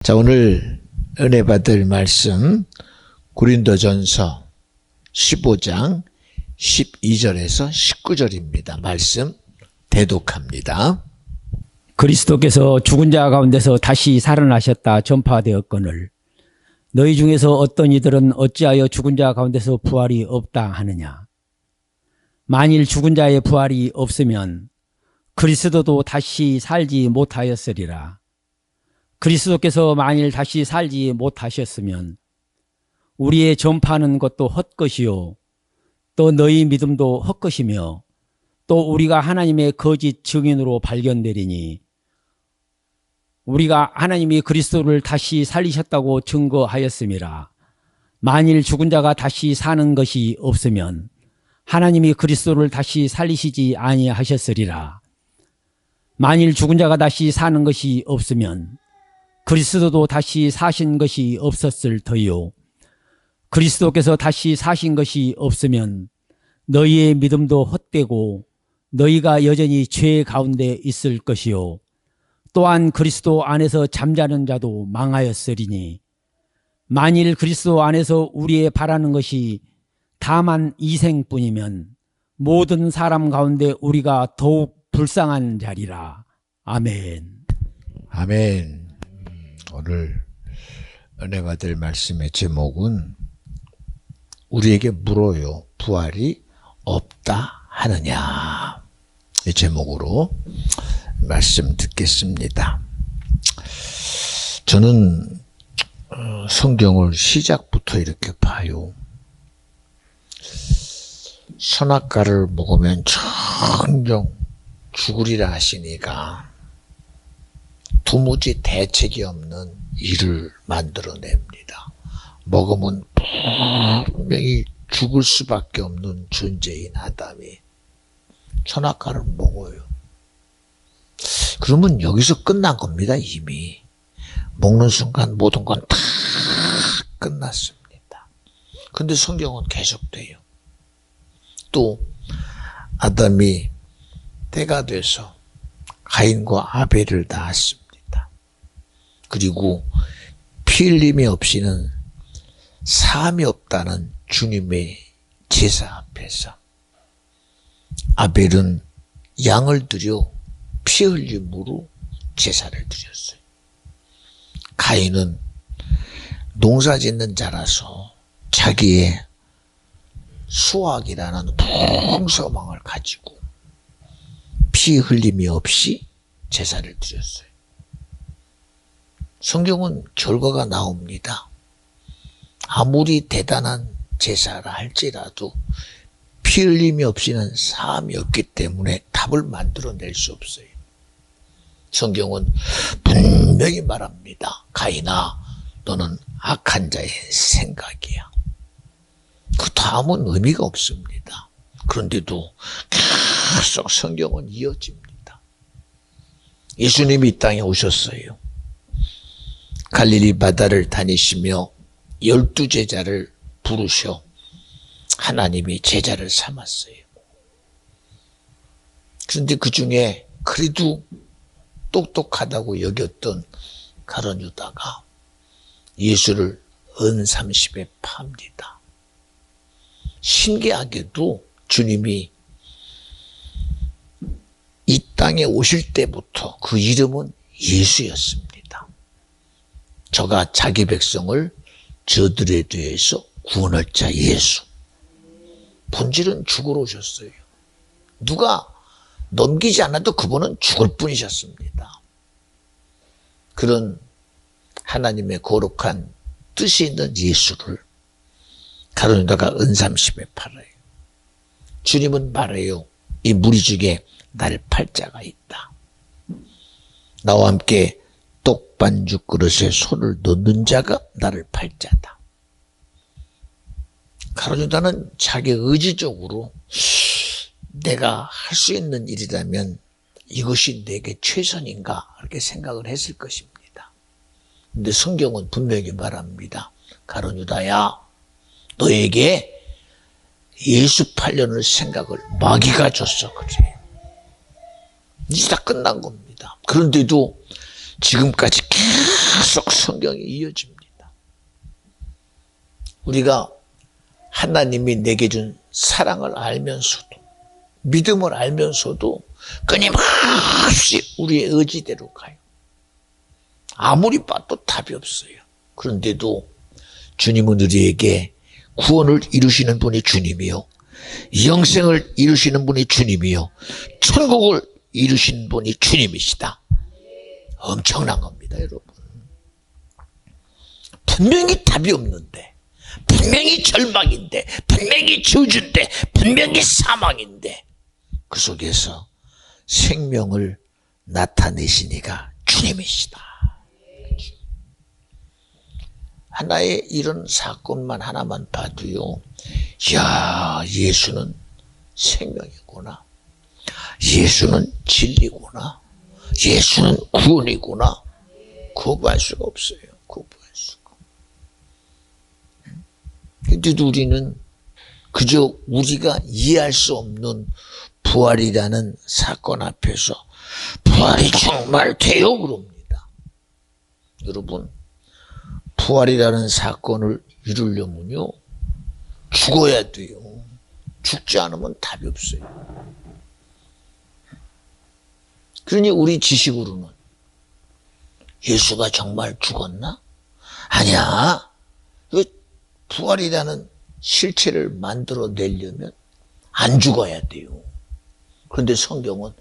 자, 오늘 은혜 받을 말씀 고린도전서 15장 12절에서 19절입니다. 말씀 대독합니다. 그리스도께서 죽은 자 가운데서 다시 살아나셨다 전파되었거늘 너희 중에서 어떤 이들은 어찌하여 죽은 자 가운데서 부활이 없다 하느냐. 만일 죽은 자의 부활이 없으면 그리스도도 다시 살지 못하였으리라. 그리스도께서 만일 다시 살지 못하셨으면 우리의 전파하는 것도 헛것이요 또 너희 믿음도 헛것이며 또 우리가 하나님의 거짓 증인으로 발견되리니 우리가 하나님이 그리스도를 다시 살리셨다고 증거하였음이라. 만일 죽은 자가 다시 사는 것이 없으면 하나님이 그리스도를 다시 살리시지 아니하셨으리라. 만일 죽은 자가 다시 사는 것이 없으면 그리스도도 다시 사신 것이 없었을 터이요 그리스도께서 다시 사신 것이 없으면 너희의 믿음도 헛되고 너희가 여전히 죄 가운데 있을 것이요 또한 그리스도 안에서 잠자는 자도 망하였으리니 만일 그리스도 안에서 우리의 바라는 것이 다만 이생뿐이면 모든 사람 가운데 우리가 더욱 불쌍한 자리라. 아멘. 아멘. 오늘 은혜 받을 말씀의 제목은 우리에게 물어요. 부활이 없다 하느냐. 이 제목으로 말씀 듣겠습니다. 저는 성경을 시작부터 이렇게 봐요. 선악과를 먹으면 정녕 죽으리라 하시니까 도무지 대책이 없는 일을 만들어냅니다. 먹으면 분명히 죽을 수밖에 없는 존재인 아담이 선악과를 먹어요. 그러면 여기서 끝난 겁니다. 이미 먹는 순간 모든 건 다 끝났습니다. 근데 성경은 계속돼요. 또 아담이 때가 돼서 가인과 아벨을 낳았습니다. 그리고 피 흘림이 없이는 사함이 없다는 주님의 제사 앞에서 아벨은 양을 드려 피 흘림으로 제사를 드렸어요. 가인은 농사 짓는 자라서 자기의 수확이라는 풍성함을 가지고 피 흘림이 없이 제사를 드렸어요. 성경은 결과가 나옵니다. 아무리 대단한 제사라 할지라도 피 흘림이 없이는 사함이 없기 때문에 답을 만들어낼 수 없어요. 성경은 분명히 말합니다. 가인아, 너는 악한 자의 생각이야. 그 다음은 의미가 없습니다. 그런데도 계속 성경은 이어집니다. 예수님이 이 땅에 오셨어요. 갈릴리 바다를 다니시며 12제자를 부르셔 하나님이 제자를 삼았어요. 그런데 그 중에 그래도 똑똑하다고 여겼던 가룟 유다가 예수를 은30에 팝니다. 신기하게도 주님이 이 땅에 오실 때부터 그 이름은 예수였습니다. 저가 자기 백성을 저들에 대해서 구원할 자 예수. 본질은 죽으러 오셨어요. 누가 넘기지 않아도 그분은 죽을 뿐이셨습니다. 그런 하나님의 거룩한 뜻이 있는 예수를 가룟 유다가 은30에 팔아요. 주님은 말해요. 이 무리 중에 날 팔 자가 있다. 나와 함께 떡반죽 그릇에 손을 넣는 자가 나를 팔 자다. 가룟 유다는 자기 의지적으로 내가 할 수 있는 일이라면 이것이 내게 최선인가 이렇게 생각을 했을 것입니다. 그런데 성경은 분명히 말합니다. 가룟 유다야, 너에게 예수 팔려는 생각을 마귀가 줬어. 그래. 이제 다 끝난 겁니다. 그런데도 지금까지 계속 성경이 이어집니다. 우리가 하나님이 내게 준 사랑을 알면서도, 믿음을 알면서도 끊임없이 우리의 의지대로 가요. 아무리 봐도 답이 없어요. 그런데도 주님은 우리에게 구원을 이루시는 분이 주님이요, 영생을 이루시는 분이 주님이요, 천국을 이루시는 분이 주님이시다. 엄청난 겁니다, 여러분. 분명히 답이 없는데, 분명히 절망인데, 분명히 저주인데, 분명히 사망인데, 그 속에서 생명을 나타내시니가 주님이시다. 하나의 이런 사건만 하나만 봐도요, 야, 예수는 생명이구나, 예수는 진리구나, 예수는 구원이구나, 거부할 수가 없어요. 거부할 수가. 그런데도 우리는 그저 우리가 이해할 수 없는 부활이라는 사건 앞에서 부활이 정말 돼요? 그럽니다. 여러분, 부활이라는 사건을 이루려면요, 죽어야 돼요. 죽지 않으면 답이 없어요. 그러니 우리 지식으로는 예수가 정말 죽었나? 아니야. 부활이라는 실체를 만들어내려면 안 죽어야 돼요. 그런데 성경은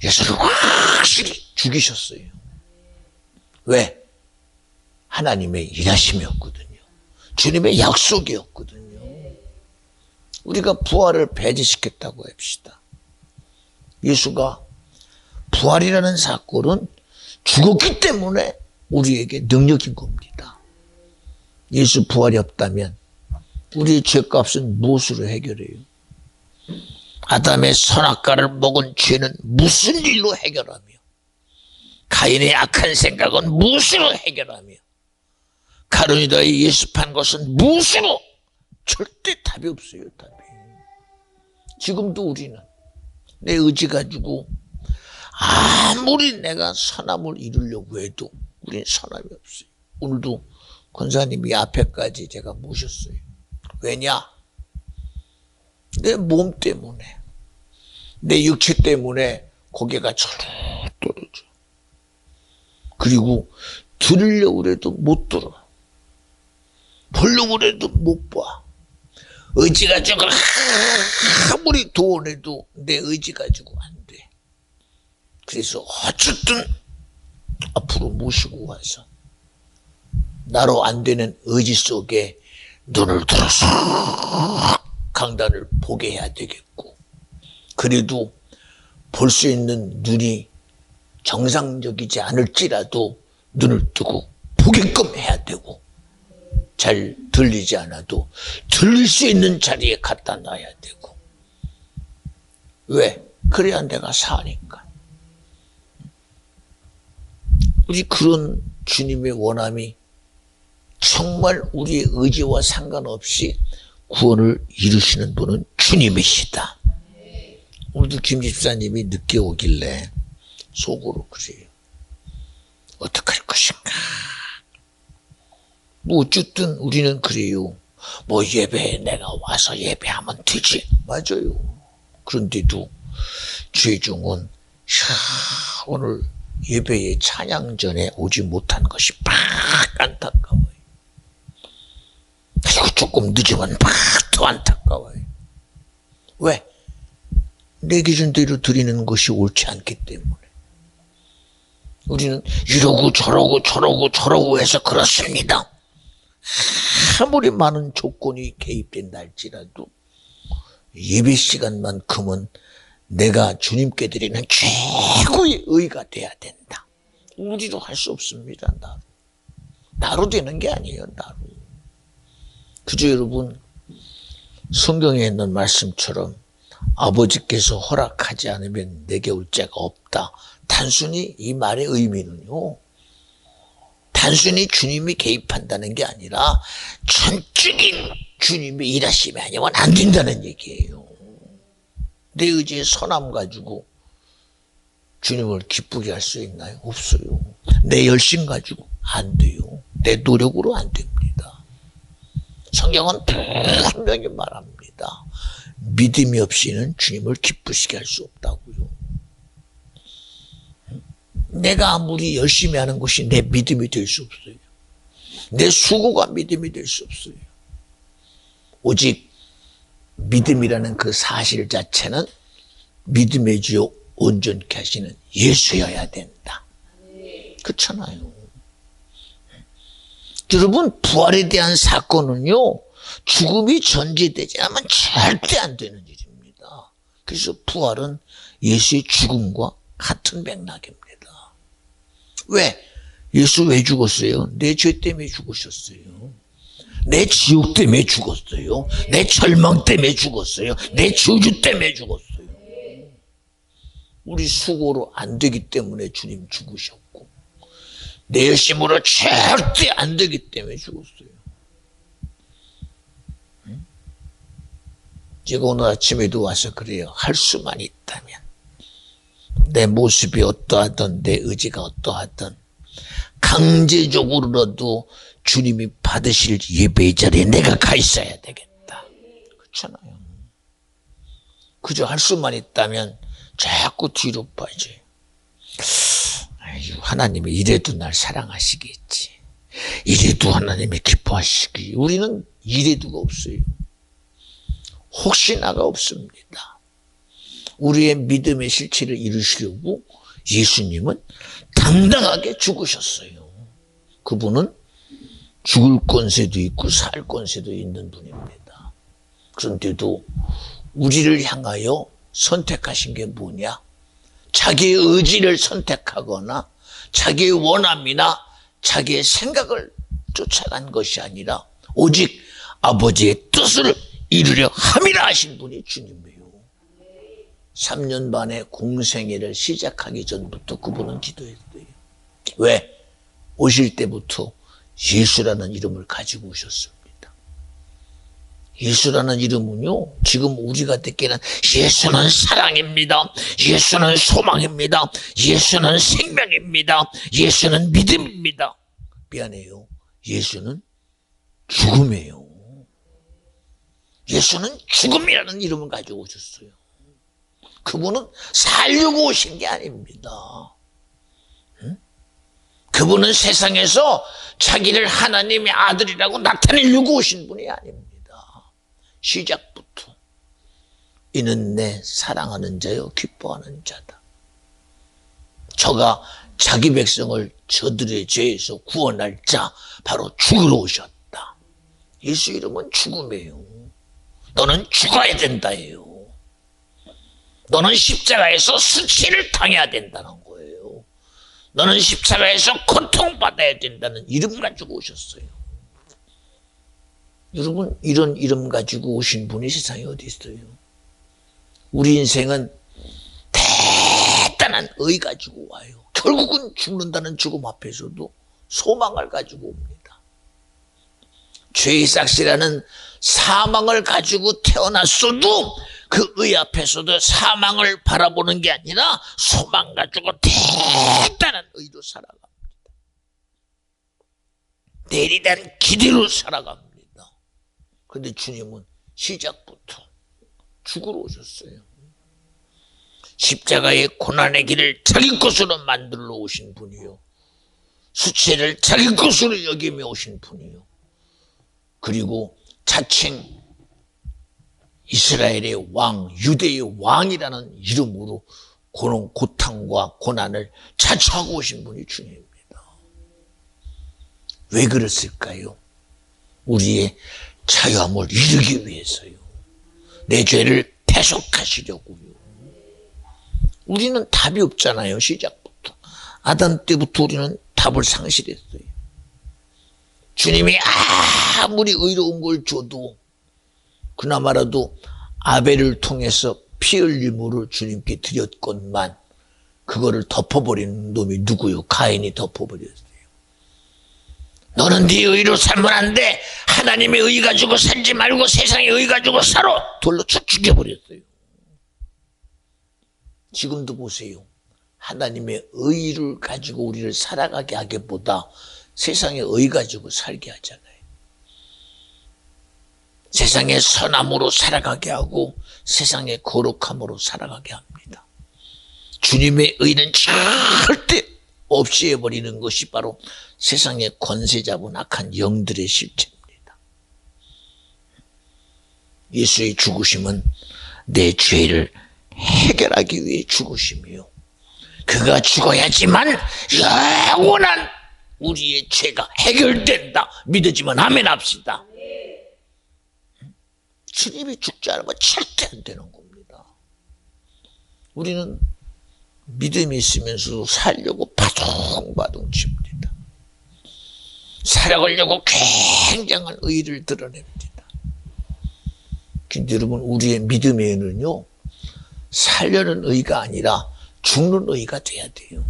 예수를 확실히 죽이셨어요. 왜? 하나님의 일하심이었거든요. 주님의 약속이었거든요. 우리가 부활을 배제시켰다고 합시다. 예수가 부활이라는 사건은 죽었기 때문에 우리에게 능력인 겁니다. 예수 부활이 없다면 우리의 죄값은 무엇으로 해결해요? 아담의 선악과를 먹은 죄는 무슨 일로 해결하며, 가인의 악한 생각은 무엇으로 해결하며, 가룟유다의 예습한 것은 무엇으로? 절대 답이 없어요. 답이. 지금도 우리는 내 의지 가지고 아무리 내가 선함을 이루려고 해도 우린 선함이 없어요. 오늘도 권사님이 앞에까지 제가 모셨어요. 왜냐? 내 몸 때문에, 내 육체 때문에 고개가 절로 떨어져. 그리고 들으려고 해도 못 들어. 보려고 해도 못 봐. 의지 가지고 아무리 도원해도 내 의지 가지고 안 돼. 그래서 어쨌든 앞으로 모시고 와서 나로 안 되는 의지 속에 눈을 들어서 강단을 보게 해야 되겠고, 그래도 볼 수 있는 눈이 정상적이지 않을지라도 눈을 뜨고 보게끔 해야 되고, 잘 들리지 않아도 들릴 수 있는 자리에 갖다 놔야 되고. 왜? 그래야 내가 사니까. 우리 그런 주님의 원함이 정말 우리의 의지와 상관없이 구원을 이루시는 분은 주님이시다. 오늘도 김 집사님이 늦게 오길래 속으로 그래요. 어떡할 것인가. 뭐 어쨌든 우리는 그래요. 뭐 예배에 내가 와서 예배하면 되지. 맞아요. 그런데도 최종은 오늘 예배에 찬양 전에 오지 못한 것이 막 안타까워요. 그리고 조금 늦으면 막 더 안타까워요. 왜? 내 기준대로 드리는 것이 옳지 않기 때문에. 우리는 이러고 저러고 해서 그렇습니다. 아무리 많은 조건이 개입된다 할지라도 예배 시간만큼은 내가 주님께 드리는 최고의 의가 돼야 된다. 우리도 할 수 없습니다. 나로 되는 게 아니에요. 나로. 그저 여러분, 성경에 있는 말씀처럼 아버지께서 허락하지 않으면 내게 올 자가 없다. 단순히 이 말의 의미는요, 단순히 주님이 개입한다는 게 아니라 전적인 주님의 일하심이 아니면 안 된다는 얘기예요. 내 의지의 선함 가지고 주님을 기쁘게 할 수 있나요? 없어요. 내 열심 가지고 안 돼요. 내 노력으로 안 됩니다. 성경은 분명히 말합니다. 믿음이 없이는 주님을 기쁘시게 할 수 없다고요. 내가 아무리 열심히 하는 것이 내 믿음이 될 수 없어요. 내 수고가 믿음이 될 수 없어요. 오직 믿음이라는 그 사실 자체는 믿음의 주요 온전케 하시는 예수여야 된다. 그렇잖아요. 여러분, 부활에 대한 사건은요, 죽음이 전제되지 않으면 절대 안 되는 일입니다. 그래서 부활은 예수의 죽음과 같은 맥락입니다. 왜? 예수 왜 죽었어요? 내 죄 때문에 죽으셨어요. 내 지옥 때문에 죽었어요. 내 절망 때문에 죽었어요. 내 저주 때문에 죽었어요. 우리 수고로 안 되기 때문에 주님 죽으셨고, 내 열심으로 절대 안 되기 때문에 죽었어요. 제가 오늘 아침에도 와서 그래요. 할 수만 있다면, 내 모습이 어떠하든 내 의지가 어떠하든 강제적으로라도 주님이 받으실 예배의 자리에 내가 가 있어야 되겠다. 그렇잖아요. 그저 할 수만 있다면 자꾸 뒤로 빠져요. 아유, 하나님이 이래도 날 사랑하시겠지. 이래도 하나님이 기뻐하시기. 우리는 이래도가 없어요. 혹시나가 없습니다. 우리의 믿음의 실체를 이루시려고 예수님은 당당하게 죽으셨어요. 그분은 죽을 권세도 있고 살 권세도 있는 분입니다. 그런데도 우리를 향하여 선택하신 게 뭐냐? 자기의 의지를 선택하거나 자기의 원함이나 자기의 생각을 쫓아간 것이 아니라 오직 아버지의 뜻을 이루려 함이라 하신 분이 주님이에요. 3년 반의 공생애를 시작하기 전부터 그분은 기도했어요. 왜? 오실 때부터 예수라는 이름을 가지고 오셨습니다. 예수라는 이름은요, 지금 우리가 듣기는 예수는 사랑입니다. 예수는 소망입니다. 예수는 생명입니다. 예수는 믿음입니다. 미안해요. 예수는 죽음이에요. 예수는 죽음이라는 이름을 가지고 오셨어요. 그분은 살려고 오신 게 아닙니다. 그분은 세상에서 자기를 하나님의 아들이라고 나타내려고 오신 분이 아닙니다. 시작부터 이는 내 사랑하는 자요 기뻐하는 자다. 저가 자기 백성을 저들의 죄에서 구원할 자 바로 죽으러 오셨다. 예수 이름은 죽음이에요. 너는 죽어야 된다예요. 너는 십자가에서 수치를 당해야 된다는 거예요. 너는 십자가에서 고통받아야 된다는 이름 가지고 오셨어요. 여러분, 이런 이름 가지고 오신 분이 세상에 어디 있어요? 우리 인생은 대단한 의 가지고 와요. 결국은 죽는다는 죽음 앞에서도 소망을 가지고 옵니다. 죄의 삭시라는 사망을 가지고 태어났어도 그 의 앞에서도 사망을 바라보는 게 아니라 소망 가지고 대단한 의로 살아갑니다. 내일에 대한 기대로 살아갑니다. 그런데 주님은 시작부터 죽으러 오셨어요. 십자가의 고난의 길을 자기 것으로 만들러 오신 분이요. 수치를 자기 것으로 여기며 오신 분이요. 그리고 자칭 이스라엘의 왕, 유대의 왕이라는 이름으로 고통과 고난을 자처하고 오신 분이 주님입니다. 왜 그랬을까요? 우리의 자유함을 이루기 위해서요. 내 죄를 대속하시려고요. 우리는 답이 없잖아요. 시작부터. 아담 때부터 우리는 답을 상실했어요. 주님이 아무리 의로운 걸 줘도 그나마라도 아벨을 통해서 피 흘림으로 주님께 드렸건만 그거를 덮어버리는 놈이 누구요? 가인이 덮어버렸어요. 너는 네 의로 살면 안 돼. 하나님의 의 가지고 살지 말고 세상의 의 가지고 살아. 돌로 쭉 죽여버렸어요. 지금도 보세요. 하나님의 의를 가지고 우리를 살아가게 하기보다 세상에 의 가지고 살게 하잖아요. 세상에 선함으로 살아가게 하고 세상에 거룩함으로 살아가게 합니다. 주님의 의는 절대 없이 해버리는 것이 바로 세상에 권세 잡은 악한 영들의 실체입니다. 예수의 죽으심은 내 죄를 해결하기 위해 죽으심이요, 그가 죽어야지만 영원한 우리의 죄가 해결된다 믿어지면 아멘 합시다. 주님이 죽지 않으면 절대 안 되는 겁니다. 우리는 믿음이 있으면서도 살려고 바둥바둥 칩니다. 살아가려고 굉장한 의의를 드러냅니다. 근데 여러분, 우리의 믿음의 의는요, 살려는 의가 아니라 죽는 의가 돼야 돼요.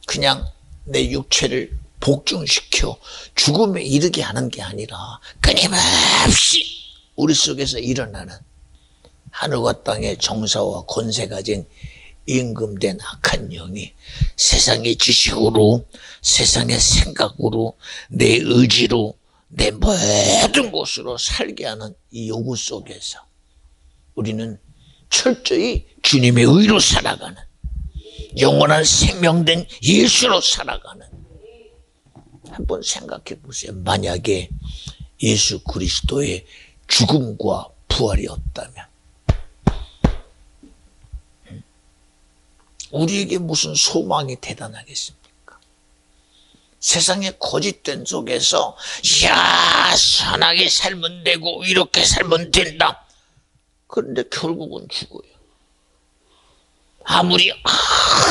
그냥 내 육체를 복종시켜 죽음에 이르게 하는 게 아니라 끊임없이 우리 속에서 일어나는 하늘과 땅의 정사와 권세 가진 임금된 악한 영이 세상의 지식으로, 세상의 생각으로, 내 의지로, 내 모든 곳으로 살게 하는 이 요구 속에서 우리는 철저히 주님의 의로 살아가는, 영원한 생명된 예수로 살아가는, 한번 생각해 보세요. 만약에 예수 그리스도의 죽음과 부활이 없다면 우리에게 무슨 소망이 대단하겠습니까? 세상의 거짓된 속에서 야, 선하게 살면 되고 이렇게 살면 된다. 그런데 결국은 죽어요. 아무리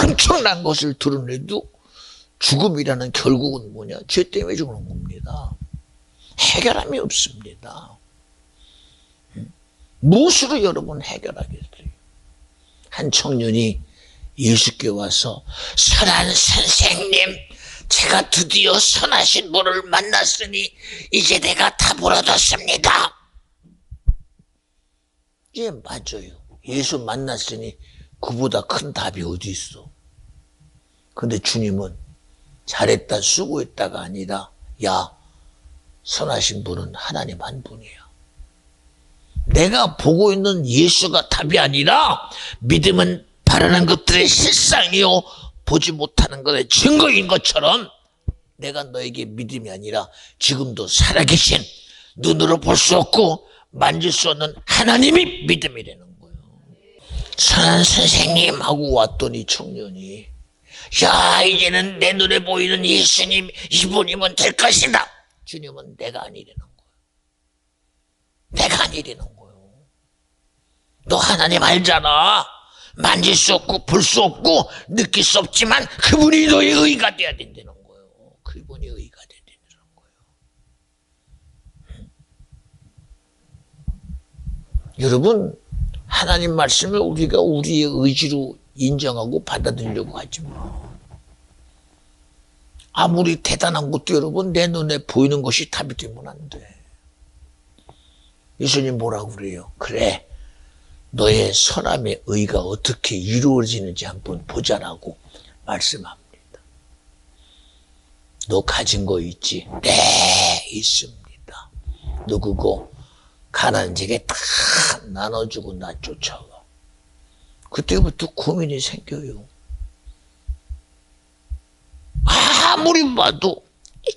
엄청난 것을 드러내도 죽음이라는 결국은 뭐냐? 죄 때문에 죽는 겁니다. 해결함이 없습니다. 무엇으로 여러분 해결하겠어요? 한 청년이 예수께 와서, 선한 선생님, 제가 드디어 선하신 분을 만났으니 이제 내가 답을 얻었습니다. 예, 맞아요. 예수 만났으니 그보다 큰 답이 어디 있어. 근데 주님은 잘했다, 수고했다가 아니라, 야, 선하신 분은 하나님 한 분이야. 내가 보고 있는 예수가 답이 아니라 믿음은 바라는 것들의 실상이요, 보지 못하는 것의 증거인 것처럼 내가 너에게 믿음이 아니라 지금도 살아계신, 눈으로 볼 수 없고 만질 수 없는 하나님이 믿음이라는 거예요. 선한 선생님 하고 왔더니 청년이, 야, 이제는 내 눈에 보이는 예수님, 이분이면 될 것이다. 주님은 내가 아니라는 거예요. 내가 아니라는 거예요. 너 하나님 알잖아. 만질 수 없고 볼 수 없고 느낄 수 없지만 그분이 너의 의가 돼야 된다는 거예요. 그분이 의가 돼야 된다는 거예요. 여러분, 하나님 말씀을 우리가 우리의 의지로 인정하고 받아들이려고 하지 마. 아무리 대단한 것도 여러분, 내 눈에 보이는 것이 답이 되면 안 돼. 예수님 뭐라고 그래요? 그래, 너의 선함의 의가 어떻게 이루어지는지 한번 보자라고 말씀합니다. 너 가진 거 있지? 네, 있습니다. 너 그거 가난한 자에게 다 나눠주고 나 쫓아와. 그때부터 고민이 생겨요. 아무리 봐도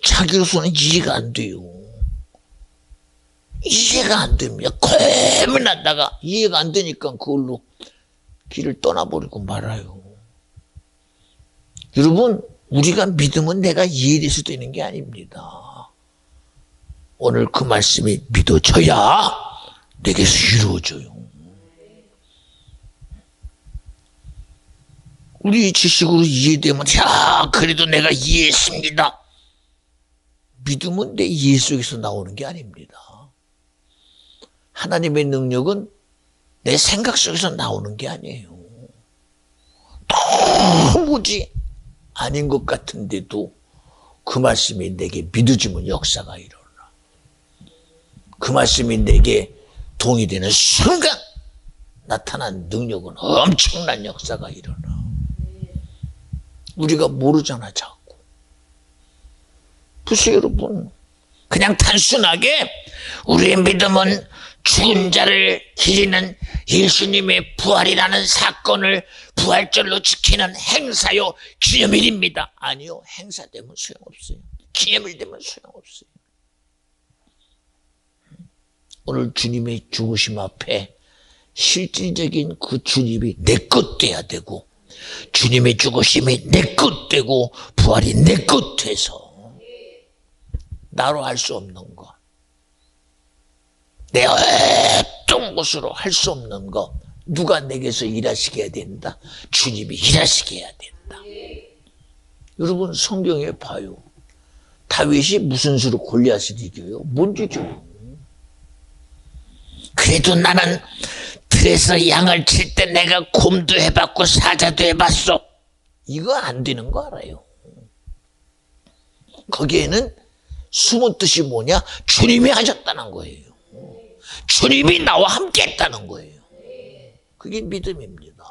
자기로서는 이해가 안 돼요. 이해가 안 됩니다. 고민하다가 이해가 안 되니까 그걸로 길을 떠나버리고 말아요. 여러분, 우리가 믿으면 내가 이해돼서 되는 게 아닙니다. 오늘 그 말씀이 믿어져야 내게서 이루어져요. 우리 지식으로 이해되면, 야, 그래도 내가 이해했습니다. 믿음은 내 이해 속에서 나오는 게 아닙니다. 하나님의 능력은 내 생각 속에서 나오는 게 아니에요. 도무지 아닌 것 같은데도 그 말씀이 내게 믿어지면 역사가 일어나. 그 말씀이 내게 동의되는 순간 나타난 능력은 엄청난 역사가 일어나. 우리가 모르잖아, 자꾸. 글쎄 여러분, 그냥 단순하게 우리의 믿음은 죽은 자를 기리는 예수님의 부활이라는 사건을 부활절로 지키는 행사요 기념일입니다. 아니요, 행사되면 소용없어요. 기념일 되면 소용없어요. 오늘 주님의 죽으심 앞에 실질적인 그 주님이 내 것 돼야 되고, 주님의 죽으심이 내 것 되고 부활이 내 것 돼서 나로 할 수 없는 거, 내 어떤 것으로 할 수 없는 거 누가 내게서 일하시게 해야 된다? 주님이 일하시게 해야 된다. 여러분 성경에 봐요. 다윗이 무슨 수로 골리앗을 이겨요? 뭔지죠. 그래도 나는 들에서 양을 칠 때 내가 곰도 해봤고 사자도 해봤어. 이거 안 되는 거 알아요. 거기에는 숨은 뜻이 뭐냐? 주님이 하셨다는 거예요. 주님이 나와 함께 했다는 거예요. 그게 믿음입니다.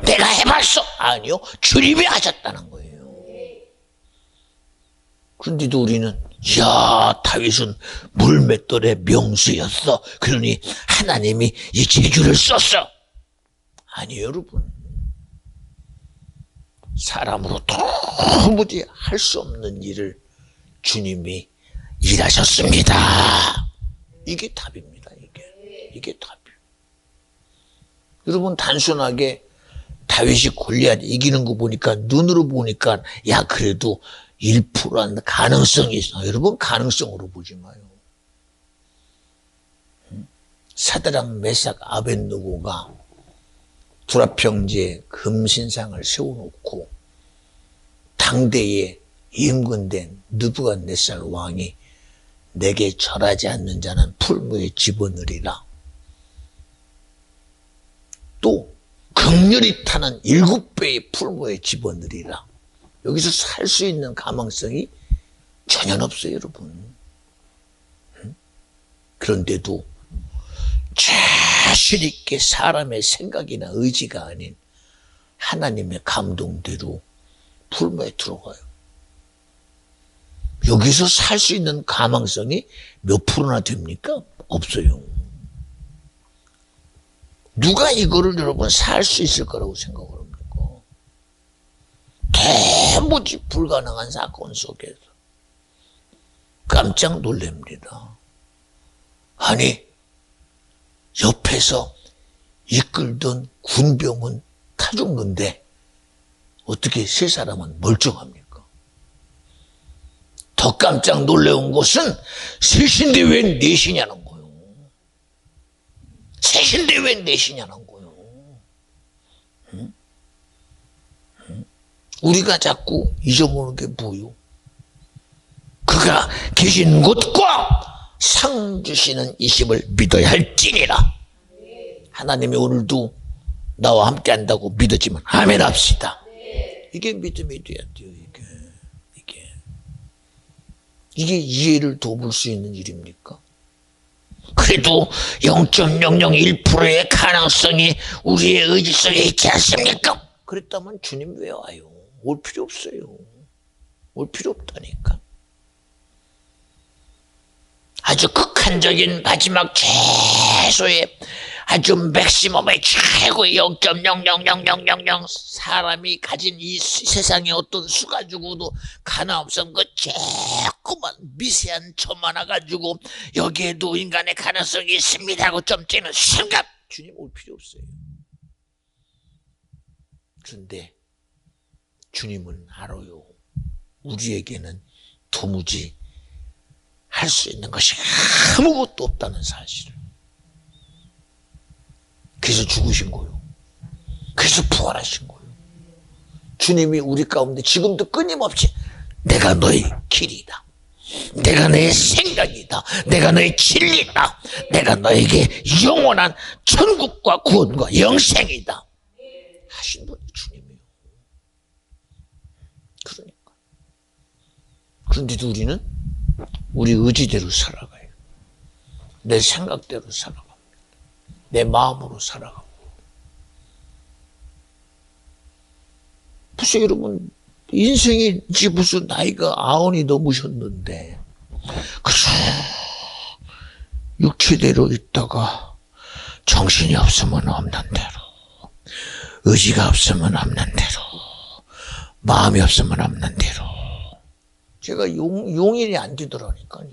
내가 해봤어. 아니요, 주님이 하셨다는 거예요. 그런데도 우리는 야, 다윗은 물맷돌의 명수였어. 그러니 하나님이 이 재주를 썼어. 아니에요, 여러분. 사람으로 도무지 할 수 없는 일을 주님이 일하셨습니다. 이게 답입니다. 이게 답이에요. 여러분 단순하게 다윗이 골리앗 이기는 거 보니까, 눈으로 보니까 야 그래도 1%란 가능성이 있어. 여러분 가능성으로 보지 마요. 사드락 메삭 아벳느고가 두라평지에 금신상을 세워놓고 당대에 임금된 느부갓네살 왕이 내게 절하지 않는 자는 풀무에 집어넣으리라. 또 극렬히 타는 7배의 풀무에 집어넣으리라. 여기서 살 수 있는 가망성이 전혀 없어요, 여러분. 그런데도 자신 있게 사람의 생각이나 의지가 아닌 하나님의 감동대로 풀무에 들어가요. 여기서 살 수 있는 가망성이 몇 프로나 됩니까? 없어요. 누가 이거를 여러분 살 수 있을 거라고 생각을 합니까? 도무지 불가능한 사건 속에서 깜짝 놀랍니다. 아니, 옆에서 이끌던 군병은 타 죽는데 어떻게 세 사람은 멀쩡합니까? 더 깜짝 놀라운 것은 셋인데 왜 넷이냐는 거예요. 셋인데 왜 넷이냐는 거예요. 우리가 자꾸 잊어먹는 게 뭐요? 그가 계신 곳과 상 주시는 이심을 믿어야 할지니라. 하나님이 오늘도 나와 함께 한다고 믿었지만 아멘 합시다. 이게 믿음이 돼야 돼요. 이게 이해를 돕을 수 있는 일입니까? 그래도 0.001%의 가능성이 우리의 의지 속에 있지 않습니까? 그랬다면 주님 왜 와요? 올 필요 없어요. 올 필요 없다니까. 아주 극한적인 마지막 최소의 아주 맥시멈의 최고의 0.00000 사람이 가진 이 세상의 어떤 수 가지고도 가능없는 그 조그만 미세한 점 하나 가지고 여기에도 인간의 가능성이 있습니다 하고 좀 찌는 순간 주님 올 필요 없어요. 그런데 주님은 알아요. 우리에게는 도무지 할 수 있는 것이 아무것도 없다는 사실을. 그래서 죽으신 거예요. 그래서 부활하신 거예요. 주님이 우리 가운데 지금도 끊임없이 내가 너의 길이다. 내가 너의 생각이다. 내가 너의 진리다. 내가 너에게 영원한 천국과 구원과 영생이다. 하신 분이 주님이에요. 그러니까. 그런데도 우리는 우리 의지대로 살아가요. 내 생각대로 살아갑니다. 내 마음으로 살아가고. 벌써 여러분 인생이 이제 무슨 나이가 90이 넘으셨는데 그저 육체대로 있다가 정신이 없으면 없는 대로, 의지가 없으면 없는 대로, 마음이 없으면 없는 대로. 제가 용인이 안 되더라니까요.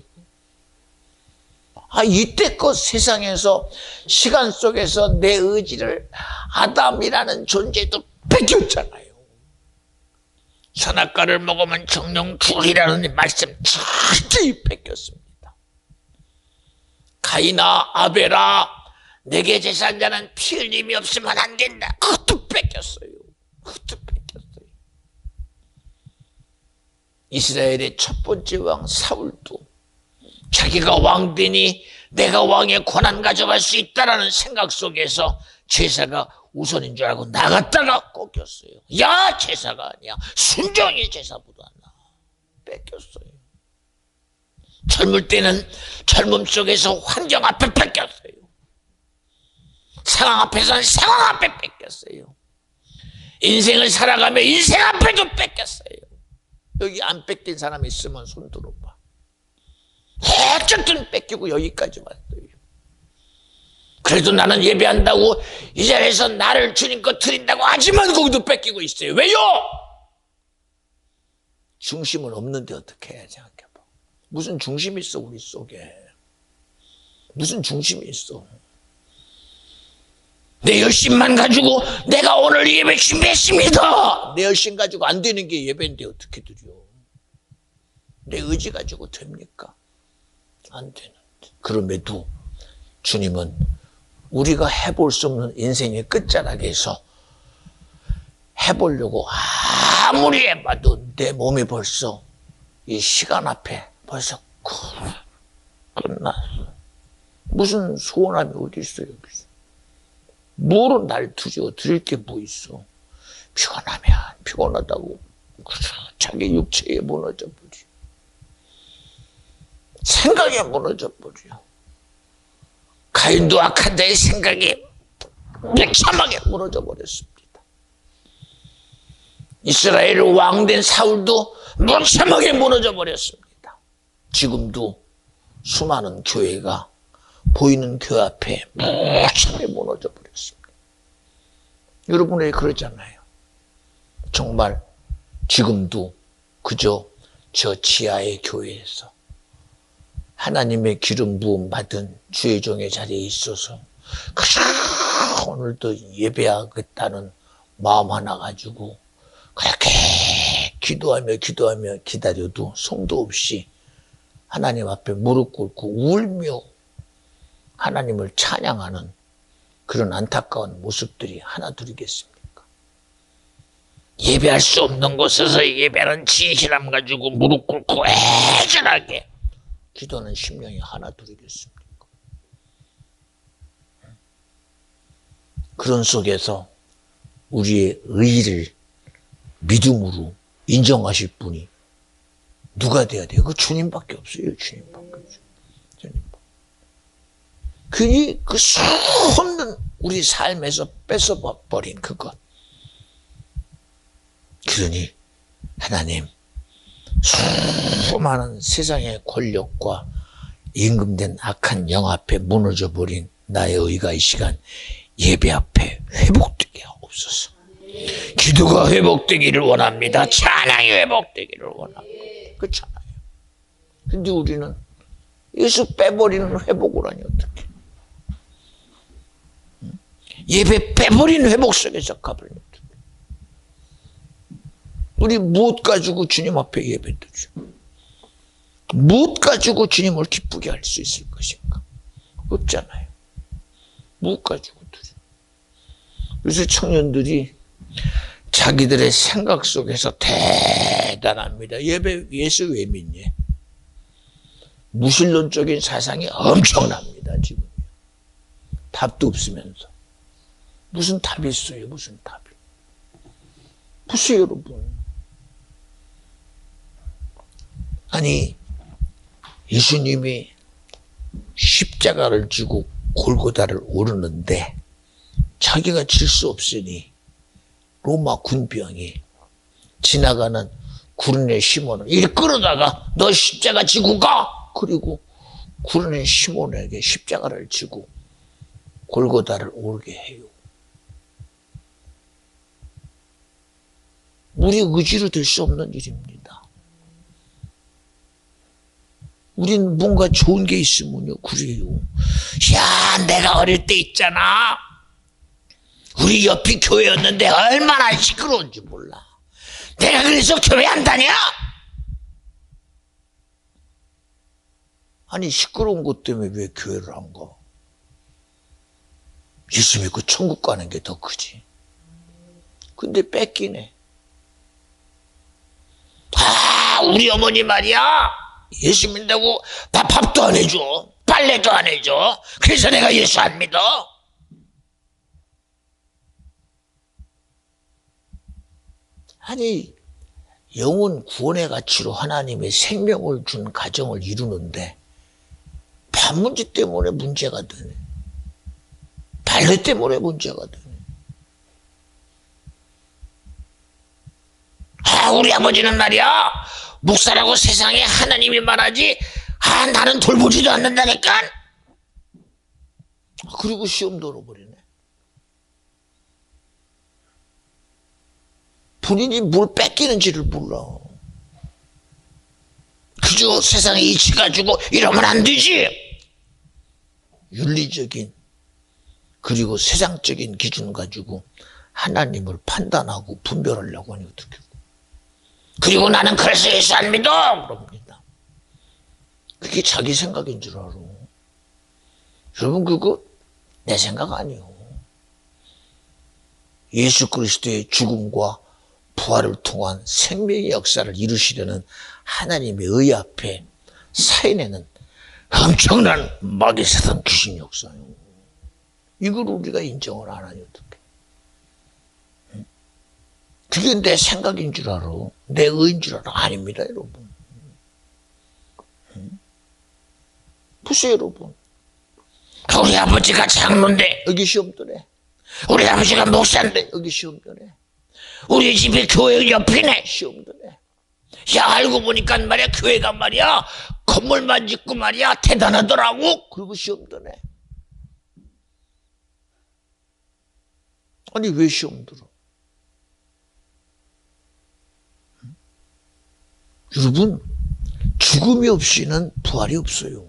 이때껏 세상에서, 시간 속에서 내 의지를 아담이라는 존재도 뺏겼잖아요. 선악과를 먹으면 정령 죽으리라는 말씀 철저히 뺏겼습니다. 가인아, 아벨아, 내게 제사자는 피 흘림이 없으면 안 된다. 그것도 뺏겼어요. 그것도 뺏겼어요. 이스라엘의 첫 번째 왕 사울도 자기가 왕 되니 내가 왕의 권한 가져갈 수 있다라는 생각 속에서 제사가 우선인 줄 알고 나갔다가 꺾였어요. 야, 제사가 아니야. 순종이 제사보다 나. 뺏겼어요. 젊을 때는 젊음 속에서 환경 앞에 뺏겼어요. 상황 앞에서는 상황 앞에 뺏겼어요. 인생을 살아가며 인생 앞에도 뺏겼어요. 여기 안 뺏긴 사람이 있으면 손 들어봐. 어쨌든 뺏기고 여기까지 왔어요. 그래도 나는 예배한다고 이 자리에서 나를 주님 것 드린다고 하지만 거기도 뺏기고 있어요. 왜요? 중심은 없는데 어떻게 해야 생각해봐. 무슨 중심이 있어 우리 속에. 무슨 중심이 있어. 내 열심만 가지고 내가 오늘 예배 준비했습니다. 내 열심 가지고 안 되는 게 예배인데 어떻게 드려. 내 의지 가지고 됩니까? 안 되는데. 그럼에도 주님은 우리가 해볼 수 없는 인생의 끝자락에서 해보려고 아무리 해봐도 내 몸이 벌써 이 시간 앞에 벌써 끝났어. 무슨 소원함이 어디 있어요 여기서. 뭐로 날 두죠. 드릴 게 뭐 있어. 피곤하면 피곤하다고 자기 육체에 무너져 버려. 생각에 무너져 버려. 가인도 악한 자의 생각에 비참하게 무너져 버렸습니다. 이스라엘 왕된 사울도 무참하게 무너져 버렸습니다. 지금도 수많은 교회가 보이는 교회 앞에 무참하게 무너져 버렸습니다. 여러분이 그러잖아요. 정말 지금도 그저 저 지하의 교회에서 하나님의 기름 부음 받은 주의 종의 자리에 있어서 그저 오늘도 예배하겠다는 마음 하나 가지고 그렇게 기도하며 기다려도 성도 없이 하나님 앞에 무릎 꿇고 울며 하나님을 찬양하는 그런 안타까운 모습들이 하나둘이겠습니까? 예배할 수 없는 곳에서 예배하는 진실함 가지고 무릎 꿇고 애절하게 기도하는 심령이 하나둘이겠습니까? 그런 속에서 우리의 의의를 믿음으로 인정하실 분이 누가 돼야 돼요? 그 주님밖에 없어요. 주님밖에 없어요. 주님밖에. 그게 그 수없는 우리 삶에서 뺏어버린 그것. 그러니 하나님 수많은 세상의 권력과 임금된 악한 영 앞에 무너져버린 나의 의가 이 시간 예배 앞에 회복되게 하옵소서. 기도가 회복되기를 원합니다. 찬양이 회복되기를 원합니다. 그렇잖아요. 근데 우리는 예수 빼버리는 회복을 하니 어떡해. 예배 빼버리는 회복 속에서 가버리면 어떡해. 우리 무엇 가지고 주님 앞에 예배드리죠? 무엇 가지고 주님을 기쁘게 할 수 있을 것인가? 없잖아요. 무엇 가지고 드려. 요새 청년들이 자기들의 생각 속에서 대단합니다. 예수 왜 믿니? 무신론적인 사상이 엄청납니다. 지금 답도 없으면서 무슨 답이 있어요? 무슨 답이? 보세요 여러분. 아니 예수님이 십자가를 지고 골고다를 오르는데 자기가 질 수 없으니 로마 군병이 지나가는 구른의 시몬을 이리 끌어다가 너 십자가 지고 가. 그리고 구른의 시몬에게 십자가를 지고 골고다를 오르게 해요. 우리 의지로 될 수 없는 일입니다. 우린 뭔가 좋은 게 있으면요, 그래요. 야, 내가 어릴 때 있잖아. 우리 옆이 교회였는데 얼마나 시끄러운지 몰라. 내가 그래서 교회 안 다녀? 아니, 시끄러운 것 때문에 왜 교회를 안 가? 예수 믿고 천국 가는 게 더 크지. 근데 뺏기네. 아, 우리 어머니 말이야. 예수 믿는다고 밥도 안 해줘. 빨래도 안 해줘. 그래서 내가 예수 안 믿어. 아니, 영혼 구원의 가치로 하나님의 생명을 준 가정을 이루는데 밥 문제 때문에 문제가 되네. 빨래 때문에 문제가 되네. 아, 우리 아버지는 말이야, 목사라고 세상에 하나님이 말하지, 아, 나는 돌보지도 않는다니까. 그리고 시험 들어버리네. 본인이 뭘 뺏기는지를 몰라. 그저 세상에 이치 가지고 이러면 안 되지. 윤리적인 그리고 세상적인 기준 가지고 하나님을 판단하고 분별하려고 하니 어떻게. 그리고 나는 그래서 예수 안 믿어 그럽니다. 그게 자기 생각인 줄 알아. 여러분, 그거 내 생각 아니에요. 예수 그리스도의 죽음과 부활을 통한 생명의 역사를 이루시려는 하나님의 의 앞에 사인에는 엄청난 마귀 사탄 귀신 역사예요. 이걸 우리가 인정을 안 하니 어떡해. 그게 내 생각인 줄 알아. 내 의인 줄 알아. 아닙니다, 여러분. 보세요, 여러분. 우리 아버지가 장로인데 여기 시험도네. 우리 아버지가 목사인데 여기 시험도네. 우리 집이 교회 옆이네. 시험도네. 야, 알고 보니까 말이야, 교회가 말이야, 건물만 짓고 말이야, 대단하더라고. 그리고 시험도네. 아니, 왜 시험 들어? 여러분, 죽음이 없이는 부활이 없어요.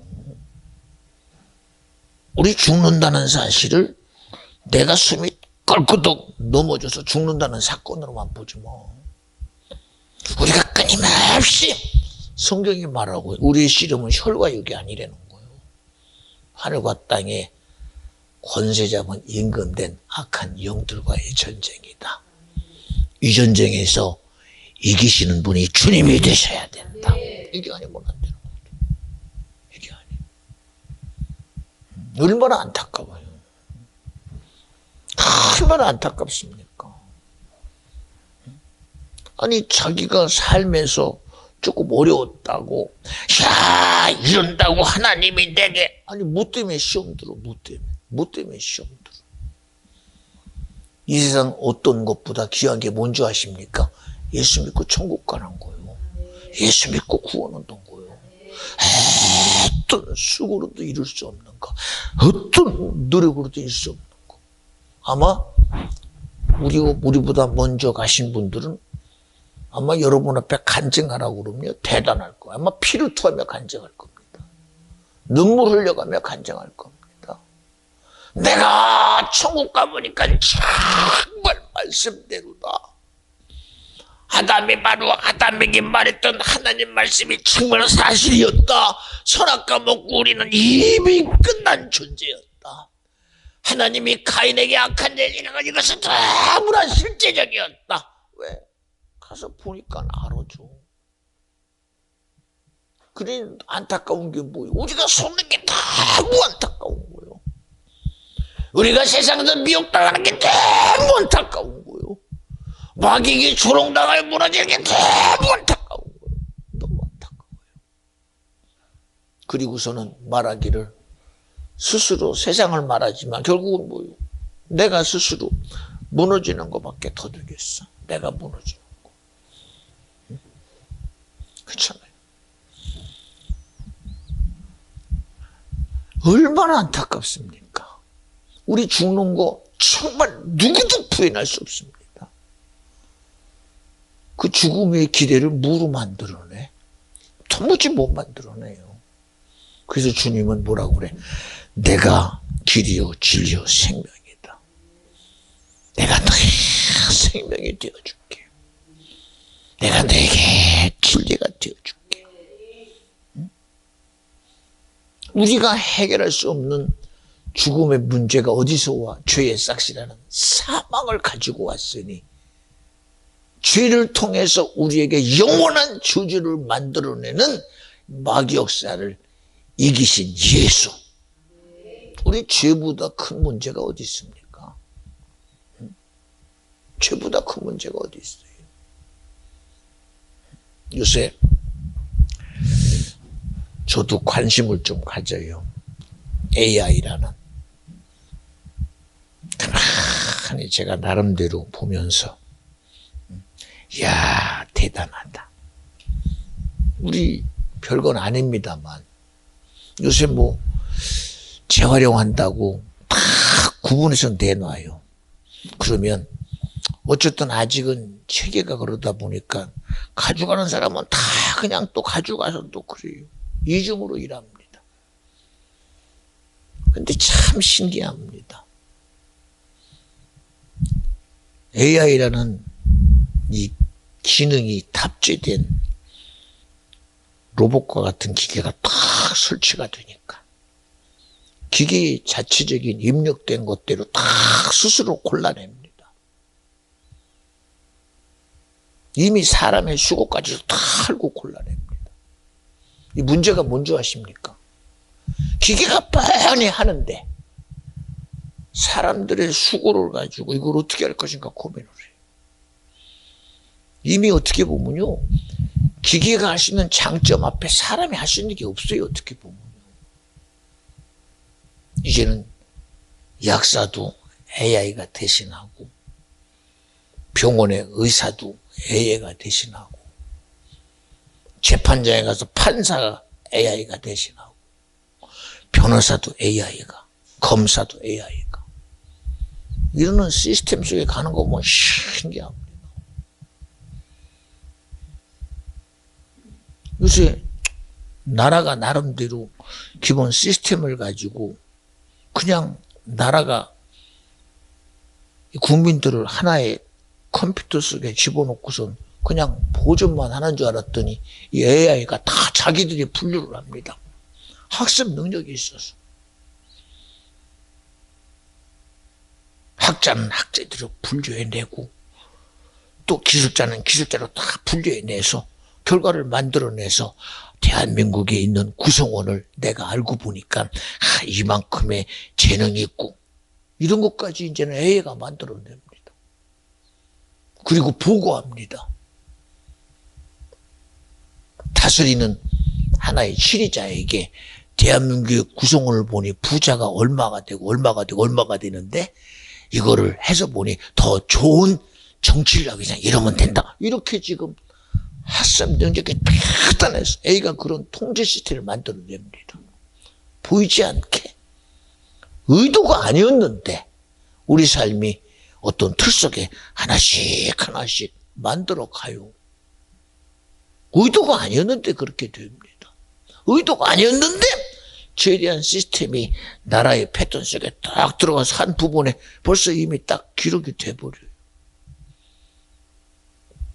우리 죽는다는 사실을 내가 숨이 껄끄덕 넘어져서 죽는다는 사건으로만 보지 뭐. 우리가 끊임없이 성경이 말하고 우리의 씨름은 혈과 육이 아니라는 거예요. 하늘과 땅에 권세 잡은 임금된 악한 영들과의 전쟁이다. 이 전쟁에서 이기시는 분이 주님이 되셔야 된다. 이게 아니면 안 되는 거죠. 이게 아니에요. 얼마나 안타까워요. 얼마나 안타깝습니까? 아니, 자기가 삶에서 조금 어려웠다고, 야, 이런다고 하나님이 내게, 아니, 뭐 때문에 시험 들어, 뭐 때문에 시험 들어. 이 세상 어떤 것보다 귀한 게 뭔지 아십니까? 예수 믿고 천국 가는 거예요. 예수 믿고 구원 얻는 거예요. 어떤 수고로도 이룰 수 없는 거, 어떤 노력으로도 이룰 수 없는 거. 아마 우리보다 먼저 가신 분들은 아마 여러분 앞에 간증하라고 그러면 대단할 거예요. 아마 피를 토하며 간증할 겁니다. 눈물 흘려가며 간증할 겁니다. 내가 천국 가보니까 정말 말씀대로다. 아담에게 말했던 하나님 말씀이 정말 사실이었다. 선악과 먹고 우리는 이미 끝난 존재였다. 하나님이 가인에게 악한 죄를 가지고 이것은 너무나 실제적이었다. 왜? 가서 보니까 알아줘. 그래, 안타까운 게 뭐예요? 우리가 속는 게 너무 안타까운 거예요. 우리가 세상에서 미혹당하는 게 너무 안타까운 거예요. 마귀에게 조롱당하여 무너지는 게 너무 안타까운 거예요. 너무 안타까워요. 그리고서는 말하기를 스스로 세상을 말하지만 결국은 뭐예요? 내가 스스로 무너지는 것밖에 더 되겠어. 내가 무너지는 거. 그렇잖아요. 얼마나 안타깝습니까? 우리 죽는 거 정말 누구도 부인할 수 없습니다. 그 죽음의 기대를 뭐로 만들어내? 도무지 못 만들어내요. 그래서 주님은 뭐라고 그래? 내가 길이요 진리요 생명이다. 내가 너의 생명이 되어줄게. 내가 너에게 진리가 되어줄게. 우리가 해결할 수 없는 죽음의 문제가 어디서 와? 죄의 싹시라는 사망을 가지고 왔으니 죄를 통해서 우리에게 영원한 저주를 만들어내는 마귀 역사를 이기신 예수. 우리 죄보다 큰 문제가 어디 있습니까? 죄보다 큰 문제가 어디 있어요? 요새 저도 관심을 좀 가져요. AI라는. 가만히 제가 나름대로 보면서 이야 대단하다. 우리 별건 아닙니다만 요새 뭐 재활용한다고 다 구분해서 내놔요. 그러면 어쨌든 아직은 체계가 그러다 보니까 가져가는 사람은 다 그냥 또 가져가서 또 그래요. 이중으로 일합니다. 근데 참 신기합니다. AI라는 이 기능이 탑재된 로봇과 같은 기계가 딱 설치가 되니까 기계의 자체적인 입력된 것대로 딱 스스로 골라냅니다. 이미 사람의 수고까지도 다 알고 골라냅니다. 이 문제가 뭔지 아십니까? 기계가 뻔히 하는데 사람들의 수고를 가지고 이걸 어떻게 할 것인가 고민을 해요. 이미 어떻게 보면요, 기계가 할 수 있는 장점 앞에 사람이 할 수 있는 게 없어요. 어떻게 보면 이제는 약사도 AI가 대신하고 병원의 의사도 AI가 대신하고 재판장에 가서 판사가 AI가 대신하고 변호사도 AI가, 검사도 AI가, 이러는 시스템 속에 가는 거 보면 신기합니다. 요새 나라가 나름대로 기본 시스템을 가지고 그냥 나라가 국민들을 하나의 컴퓨터 속에 집어넣고선 그냥 보존만 하는 줄 알았더니 이 AI가 다 자기들이 분류를 합니다. 학습 능력이 있어서. 학자는 학자대로 분류해내고 또 기술자는 기술자로 다 분류해내서 결과를 만들어내서 대한민국에 있는 구성원을 내가 알고 보니까 이만큼의 재능이 있고 이런 것까지 이제는 AI가 만들어냅니다. 그리고 보고합니다. 다스리는 하나의 지리자에게 대한민국의 구성원을 보니 부자가 얼마가 되고 얼마가 되고 얼마가 되는데 이거를 해서 보니 더 좋은 정치를 하기 전에 이러면 된다. 이렇게 지금 학습 능력이 대단해서 A가 그런 통제 시스템을 만들어냅니다. 보이지 않게. 의도가 아니었는데 우리 삶이 어떤 틀 속에 하나씩 하나씩 만들어 가요. 의도가 아니었는데 그렇게 됩니다. 의도가 아니었는데 죄에 대한 시스템이 나라의 패턴 속에 딱 들어가서 한 부분에 벌써 이미 딱 기록이 돼버려요.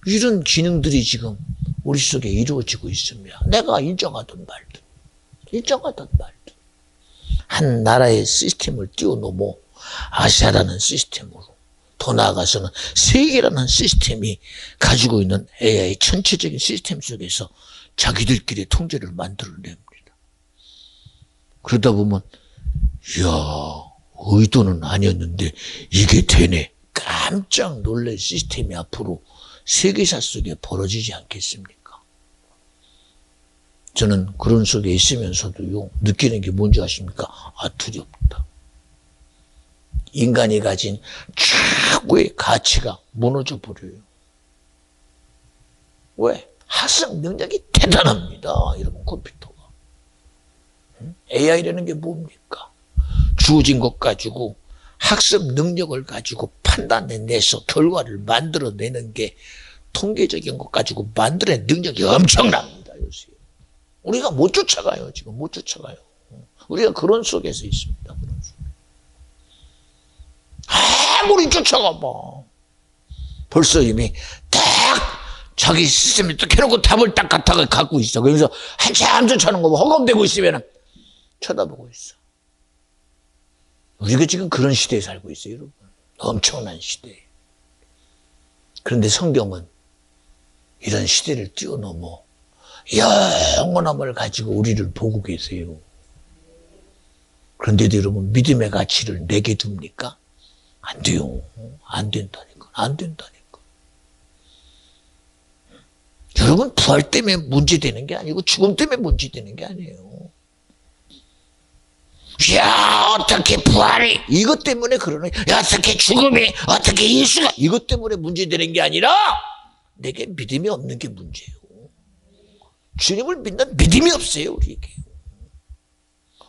이런 기능들이 지금 우리 속에 이루어지고 있습니다. 내가 인정하든 말든 한 나라의 시스템을 뛰어넘어 아시아라는 시스템으로 더 나아가서는 세계라는 시스템이 가지고 있는 AI 전체적인 시스템 속에서 자기들끼리 통제를 만들어냅니다. 그러다 보면 이야 의도는 아니었는데 이게 되네. 깜짝 놀랄 시스템이 앞으로 세계사 속에 벌어지지 않겠습니까? 저는 그런 속에 있으면서도요 느끼는 게 뭔지 아십니까? 두렵다. 인간이 가진 최고의 가치가 무너져 버려요. 왜? 학습 능력이 대단합니다. 여러분, 컴퓨터가. AI라는 게 뭡니까? 주어진 것 가지고 학습 능력을 가지고 판단해내서 결과를 만들어내는 게 통계적인 것 가지고 만들어낸 능력이 엄청납니다. 요새 우리가 못 쫓아가요. 지금 못 쫓아가요. 우리가 그런 속에서 있습니다. 그런 속에. 아무리 쫓아가 봐. 벌써 이미 딱 자기 시스템에 딱 해놓고 답을 딱 갖고 있어. 그래서 한참 쫓아가는 거 허검대고 있으면 쳐다보고 있어. 우리가 지금 그런 시대에 살고 있어요, 여러분. 엄청난 시대에. 그런데 성경은 이런 시대를 뛰어넘어 영원함을 가지고 우리를 보고 계세요. 그런데도 여러분, 믿음의 가치를 내게 둡니까? 안 돼요. 안 된다니까. 안 된다니까. 여러분, 부활 때문에 문제되는 게 아니고 죽음 때문에 문제되는 게 아니에요. 야, 어떻게 부활이 이것 때문에 그러네. 야, 어떻게 죽음이, 어떻게 예수가 이것 때문에 문제되는 게 아니라 내게 믿음이 없는 게 문제예요. 주님을 믿는 믿음이 없어요, 우리에게.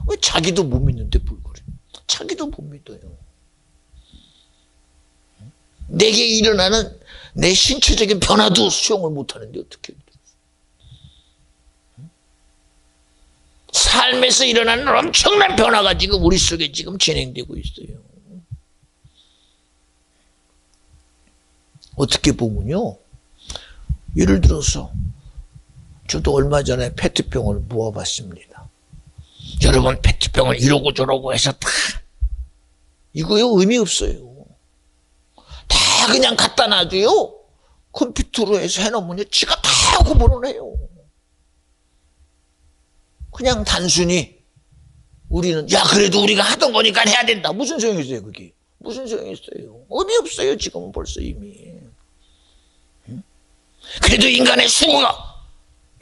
왜 자기도 못 믿는데 불그래? 자기도 못 믿어요. 내게 일어나는 내 신체적인 변화도 수용을 못하는데 어떻게 믿어요? 삶에서 일어나는 엄청난 변화가 지금 우리 속에 지금 진행되고 있어요. 어떻게 보면요, 예를 들어서 저도 얼마 전에 페트병을 모아봤습니다. 여러분, 페트병을 이러고 저러고 해서 다 이거요 의미 없어요. 다 그냥 갖다 놔도요 컴퓨터로 해서 해놓으면요 지가 다 구분을 해요. 그냥 단순히 우리는 야 그래도 우리가 하던 거니까 해야 된다. 무슨 소용이 있어요 그게? 무슨 소용이 있어요? 의미 없어요 지금은 벌써 이미. 그래도 인간의 수고가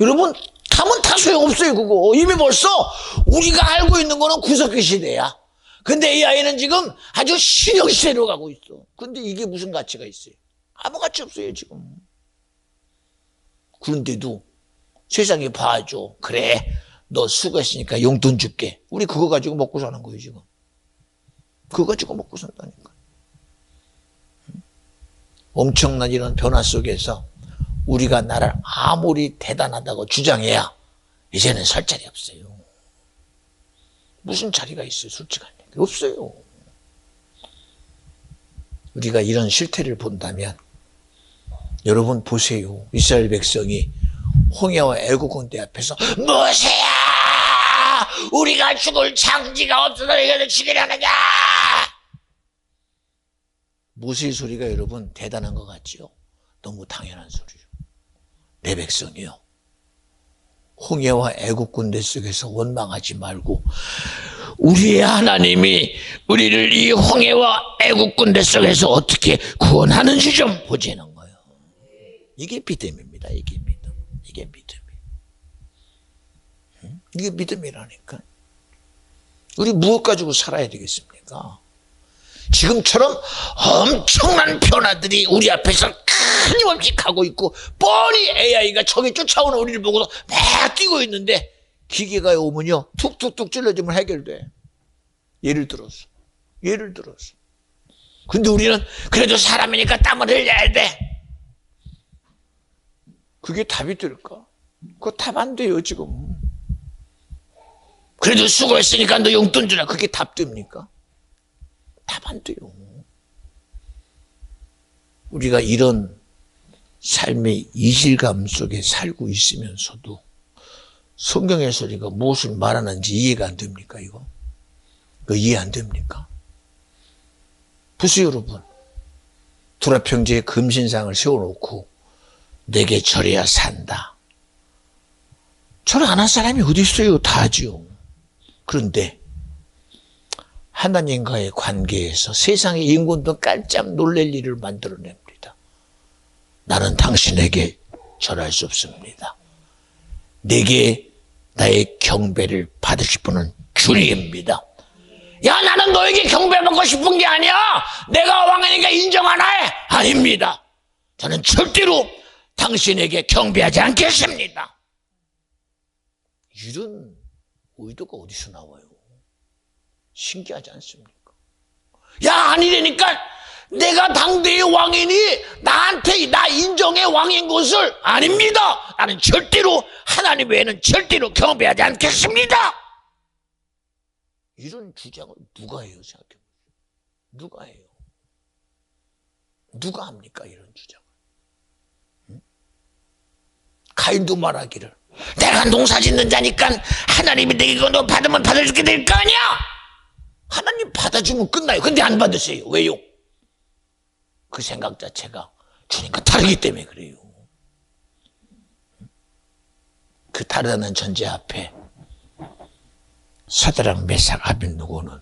여러분 가면 다 소용없어요 그거. 이미 벌써 우리가 알고 있는 거는 구석기 시대야. 근데 AI는 지금 아주 신형 시대로 가고 있어. 근데 이게 무슨 가치가 있어요? 아무 가치 없어요 지금. 그런데도 세상이 봐줘. 그래 너 수고했으니까 용돈 줄게. 우리 그거 가지고 먹고 사는 거예요 지금. 그거 가지고 먹고 산다니까. 엄청난 이런 변화 속에서 우리가 나를 아무리 대단하다고 주장해야 이제는 설 자리 없어요. 무슨 자리가 있어요 솔직하게. 없어요. 우리가 이런 실태를 본다면 여러분 보세요. 이스라엘 백성이 홍해와 애국군대 앞에서 모세야 우리가 죽을 장지가 없어서 이거를 죽이려느냐. 모세의 소리가 여러분 대단한 것 같지요? 너무 당연한 소리죠. 내 백성이요 홍해와 애국군대 속에서 원망하지 말고 우리의 하나님이 우리를 이 홍해와 애국군대 속에서 어떻게 구원하는지 좀 보자는 거예요. 이게 믿음입니다. 이게 믿음. 이게 믿음이에요. 이게 믿음이라니까. 우리 무엇 가지고 살아야 되겠습니까? 지금처럼 엄청난 변화들이 우리 앞에서 끊임없이 가고 있고 뻔히 AI가 저기 쫓아오는 우리를 보고도 막 뛰고 있는데 기계가 오면요 툭툭툭 찔러주면 해결돼. 예를 들어서 근데 우리는 그래도 사람이니까 땀을 흘려야 돼. 그게 답이 될까? 그거 답 안 돼요 지금. 그래도 수고했으니까 너 용돈 주라. 그게 답 됩니까? 답 안 돼요. 우리가 이런 삶의 이질감 속에 살고 있으면서도 성경의 소리가 무엇을 말하는지 이해가 안 됩니까 이거? 그거 이해 안 됩니까? 보세요 여러분. 두라평지에 금신상을 세워놓고 내게 절해야 산다. 절 안 한 사람이 어디 있어요? 다 하지요. 그런데 하나님과의 관계에서 세상의 인권도 깜짝 놀랄 일을 만들어냅니다. 나는 당신에게 절할 수 없습니다. 내게 나의 경배를 받으실 분은 주님입니다. 야 나는 너에게 경배받고 싶은 게 아니야. 내가 왕이니까 인정하나 해. 아닙니다. 저는 절대로 당신에게 경배하지 않겠습니다. 이런 의도가 어디서 나와요? 신기하지 않습니까? 야, 아니라니까 내가 당대의 왕이니 나한테 나 인정의 왕인 것을 아닙니다. 나는 절대로 하나님 외에는 절대로 경배하지 않겠습니다. 이런 주장을 누가 해요? 생각해보세요. 누가 해요? 누가 합니까? 이런 주장을. 응? 가인도 말하기를 내가 농사 짓는 자니까 하나님이 내게 이거 받으면 받아주게 될 거 아니야. 하나님 받아주면 끝나요. 근데 안 받으세요. 왜요? 그 생각 자체가 주님과 다르기 때문에 그래요. 그 다르다는 전제 앞에 사드락 메삭 아벳느고는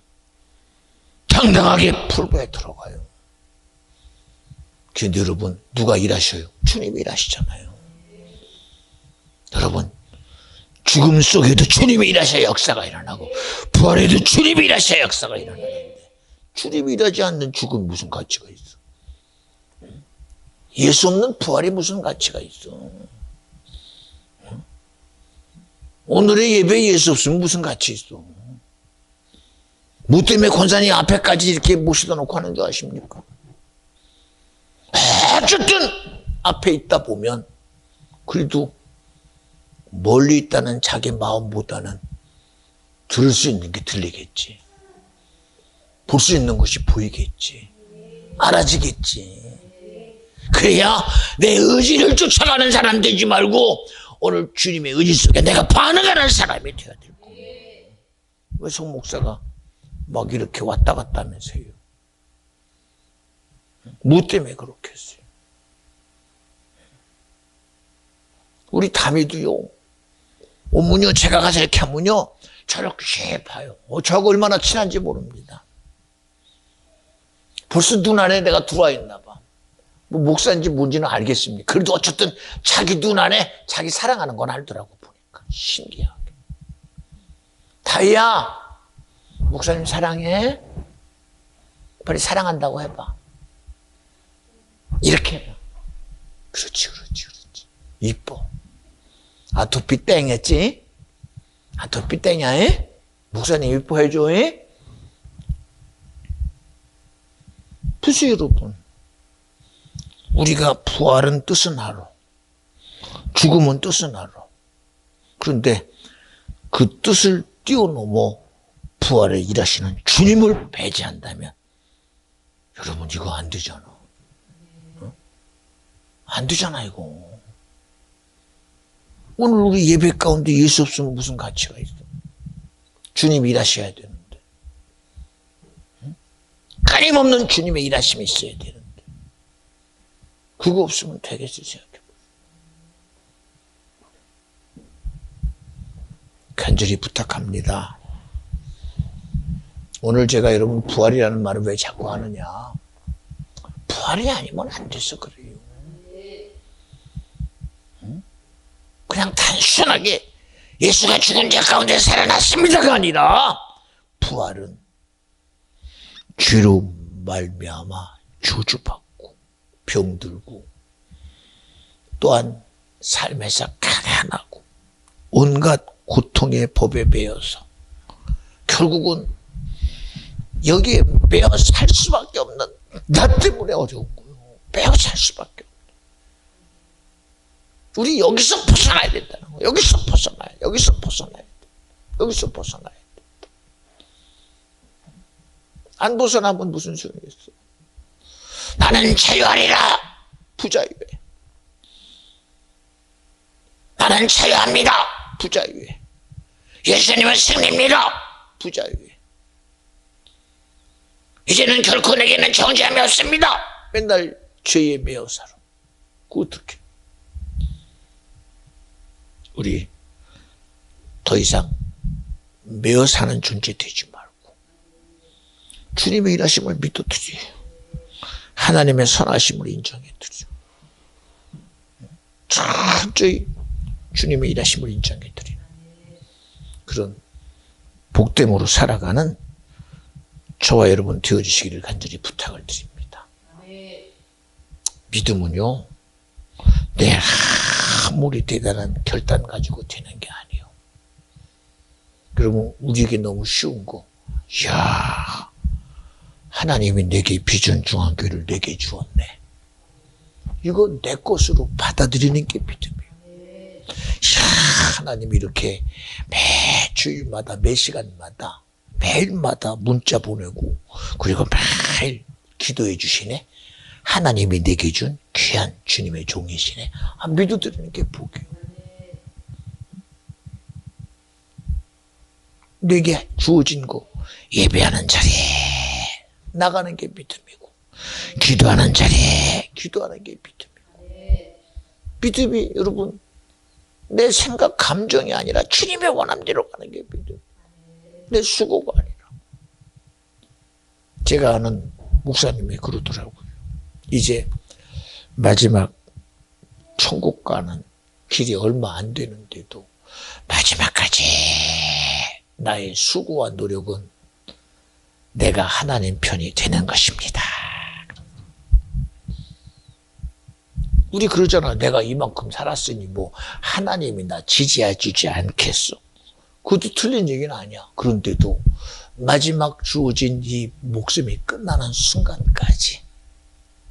당당하게 풀고에 들어가요. 근데 여러분, 누가 일하셔요? 주님이 일하시잖아요. 여러분, 죽음 속에도 주님이 일하셔야 역사가 일어나고 부활에도 주님이 일하셔야 역사가 일어나는데 주님이 일하지 않는 죽음이 무슨 가치가 있어? 예수 없는 부활이 무슨 가치가 있어? 오늘의 예배에 예수 없으면 무슨 가치 있어? 뭐 때문에 권사님 앞에까지 이렇게 모시다 놓고 하는 줄 아십니까? 어쨌든 앞에 있다 보면 그래도 멀리 있다는 자기 마음보다는 들을 수 있는 게 들리겠지. 볼 수 있는 것이 보이겠지. 알아지겠지. 그래야 내 의지를 쫓아가는 사람 되지 말고 오늘 주님의 의지 속에 내가 반응하는 사람이 되어야 될 거예요. 왜 송 목사가 막 이렇게 왔다 갔다 하면서요? 뭐 때문에 그렇게 했어요? 우리 다미도요. 오면요, 제가 가서 이렇게 하면요, 저렇게 봐요. 저하고 얼마나 친한지 모릅니다. 벌써 눈 안에 내가 들어와 있나 봐. 뭐 목사인지 뭔지는 알겠습니다. 그래도 어쨌든 자기 눈 안에 자기 사랑하는 건 알더라고 보니까. 신기하게. 다희야, 목사님 사랑해? 빨리 사랑한다고 해봐. 이렇게 해봐. 그렇지. 이뻐. 아토피 땡 했지? 아토피 땡이야, 에? 목사님 이뻐해줘, 에? 보세요, 여러분. 우리가 부활은 뜻은 알아. 죽음은 뜻은 알아. 그런데 그 뜻을 뛰어넘어 부활에 일하시는 주님을 배제한다면 여러분 이거 안 되잖아. 어? 안 되잖아 이거. 오늘 우리 예배 가운데 예수 없으면 무슨 가치가 있어? 주님이 일하셔야 되는데. 응? 끊임없는 주님의 일하심이 있어야 되는데. 그거 없으면 되겠지 생각해보세요. 간절히 부탁합니다. 오늘 제가 여러분 부활이라는 말을 왜 자꾸 하느냐. 부활이 아니면 안 돼서 그래요. 응? 그냥 단순하게 예수가 죽은 자 가운데 살아났습니다가 아니라 부활은 죄로 말미암아 저주받고 병들고 또한 삶에서 가난하고 온갖 고통의 법에 매여서 결국은 여기에 매여 살 수밖에 없는 나 때문에 어려운 거예요. 매여 살 수밖에 없는. 우리 여기서 벗어나야 된다는 거예요. 여기서 벗어나야 돼. 여기서 벗어나야 돼. 안 벗어나면 무슨 소용이겠어? 나는 자유하리라. 부자유에. 나는 자유합니다. 부자유에. 예수님은 승리입니다. 부자유에. 이제는 결코 내게는 정죄함이 없습니다. 맨날 죄에 매여 살아. 그 어떻게? 우리 더 이상 매여 사는 존재 되지 말고 주님의 일하심을 믿어드려. 하나님의 선하심을 인정해드려. 철저히 주님의 일하심을 인정해드리는 그런 복됨으로 살아가는 저와 여러분 되어주시기를 간절히 부탁을 드립니다. 믿음은요, 내 아무리 대단한 결단 가지고 되는 게 아니에요. 여러분, 우리에게 너무 쉬운 거. 이야, 하나님이 내게 비전 중앙교회를 내게 주었네. 이거 내 것으로 받아들이는 게 믿음이에요. 이야, 하나님이 이렇게 매 주일마다, 매 시간마다, 매일마다 문자 보내고, 그리고 매일 기도해 주시네. 하나님이 내게 준 귀한 주님의 종이시네. 믿어드리는 게 복이에요. 내게 주어진 거, 예배하는 자리에 나가는 게 믿음이고, 기도하는 자리에 기도하는 게 믿음이고, 믿음이 여러분 내 생각 감정이 아니라 주님의 원함대로 가는 게 믿음. 내 수고가 아니라. 제가 아는 목사님이 그러더라고요. 이제 마지막 천국 가는 길이 얼마 안 되는데도 마지막까지 나의 수고와 노력은 내가 하나님 편이 되는 것입니다. 우리 그러잖아. 내가 이만큼 살았으니 뭐 하나님이 나 지지해 주지 않겠어. 그것도 틀린 얘기는 아니야. 그런데도 마지막 주어진 이 목숨이 끝나는 순간까지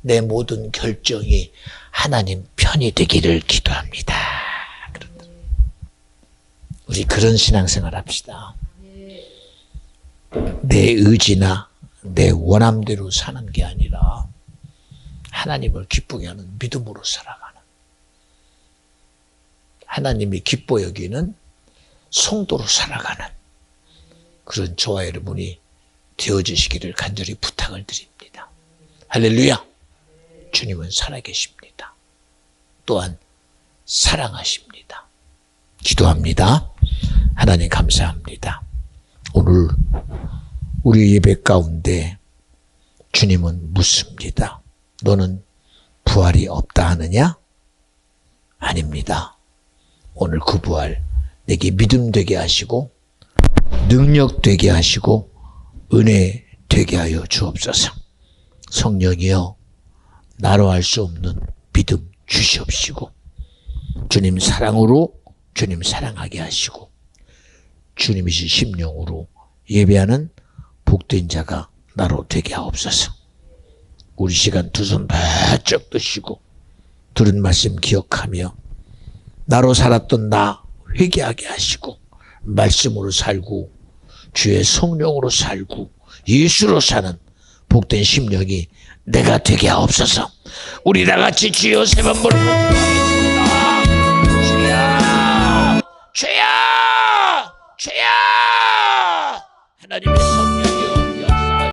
내 모든 결정이 하나님 편이 되기를 기도합니다. 우리 그런 신앙생활 합시다. 내 의지나 내 원함대로 사는 게 아니라 하나님을 기쁘게 하는 믿음으로 살아가는, 하나님이 기뻐 여기는 성도로 살아가는 그런 저와 여러분이 되어주시기를 간절히 부탁을 드립니다. 할렐루야. 주님은 살아계십니다. 또한 사랑하십니다. 기도합니다. 하나님 감사합니다. 오늘 우리 예배 가운데 주님은 묻습니다. 너는 부활이 없다 하느냐? 아닙니다. 오늘 그 부활 내게 믿음 되게 하시고 능력 되게 하시고 은혜 되게 하여 주옵소서. 성령이여 나로 할 수 없는 믿음 주시옵시고 주님 사랑으로 주님 사랑하게 하시고 주님이신 심령으로 예배하는 복된 자가 나로 되게 하옵소서. 우리 시간 두 손 바짝 드시고 들은 말씀 기억하며 나로 살았던 나 회개하게 하시고 말씀으로 살고 주의 성령으로 살고 예수로 사는 복된 심령이 내가 되게 하옵소서. 우리 다 같이 주여 세 번 부르고 기도하겠습니다. 주여 주여 주여. 하나님의 성령